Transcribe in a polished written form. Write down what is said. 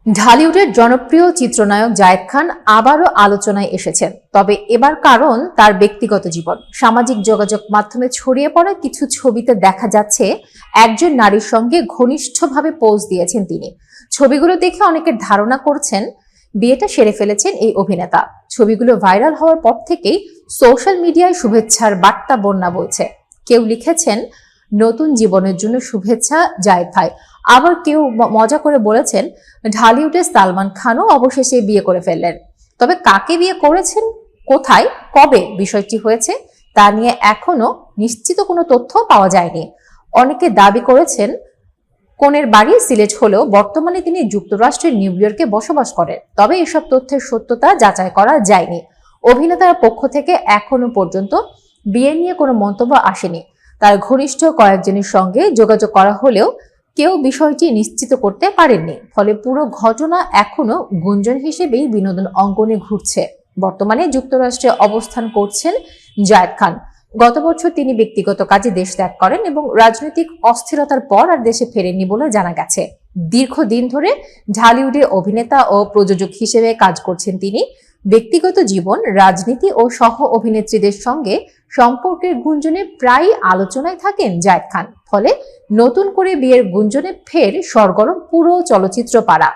ঢালিউডের জনপ্রিয় চিত্রনায়ক জায়েদ খান আবারও আলোচনায় এসেছেন। তবে এবার কারণ তার ব্যক্তিগত জীবন। সামাজিক যোগাযোগ মাধ্যমে ছড়িয়ে পড়া কিছু ছবিতে দেখা যাচ্ছে একজন নারীর সঙ্গে ঘনিষ্ঠভাবে পোজ দিয়েছেন তিনি। ছবিগুলো দেখে অনেকের ধারণা করছেন বিয়েটা সেরে ফেলেছেন এই অভিনেতা। ছবিগুলো ভাইরাল হওয়ার পর থেকেই সোশ্যাল মিডিয়ায় শুভেচ্ছার বার্তা বন্যা বইছে। কেউ লিখেছেন নতুন জীবনের জন্য শুভেচ্ছা জায়েদ ভাই, আবার কেউ মজা করে বলেছেন ঢালিউডের সালমান খানও অবশেষে বিয়ে করে ফেললেন। তবে কাকে বিয়ে করেছেন, কোথায়, কবে বিষয়টি হয়েছে তা নিয়ে এখনো নিশ্চিত কোনো তথ্য পাওয়া যায়নি। অনেকে দাবি করেছেন কনের বাড়ি সিলেট হলেও বর্তমানে তিনি যুক্তরাষ্ট্রের নিউ ইয়র্কে বসবাস করেন। তবে এসব তথ্যের সত্যতা যাচাই করা যায়নি। অভিনেতার পক্ষ থেকে এখনো পর্যন্ত বিয়ে নিয়ে কোনো মন্তব্য আসেনি। তার ঘনিষ্ঠ কয়েকজনের সঙ্গে যোগাযোগ করা হলেও কেউ বিষয়টি নিশ্চিত করতে পারেননি। ফলে পুরো ঘটনা এখনো গুঞ্জন হিসেবেই বিনোদন অঙ্গনে ঘুরছে। বর্তমানে যুক্তরাষ্ট্রে অবস্থান করছেন জায়েদ খান। গত বছর তিনি ব্যক্তিগত কাজে দেশ ত্যাগ করেন এবং রাজনৈতিক অস্থিরতার পর আর দেশে ফেরেননি বলে জানা গেছে। দীর্ঘদিন ধরে ঢালিউডে অভিনেতা ও প্রযোজক হিসেবে কাজ করছেন তিনি। ব্যক্তিগত জীবন, রাজনীতি ও সহ অভিনেত্রীদের সঙ্গে সম্পর্কের গুঞ্জনে প্রায়ই আলোচনায় থাকেন জায়েদ খান। ফলে নতুন করে বিয়ের গুঞ্জনে ফের সরগরম পুরো চলচ্চিত্র পাড়া।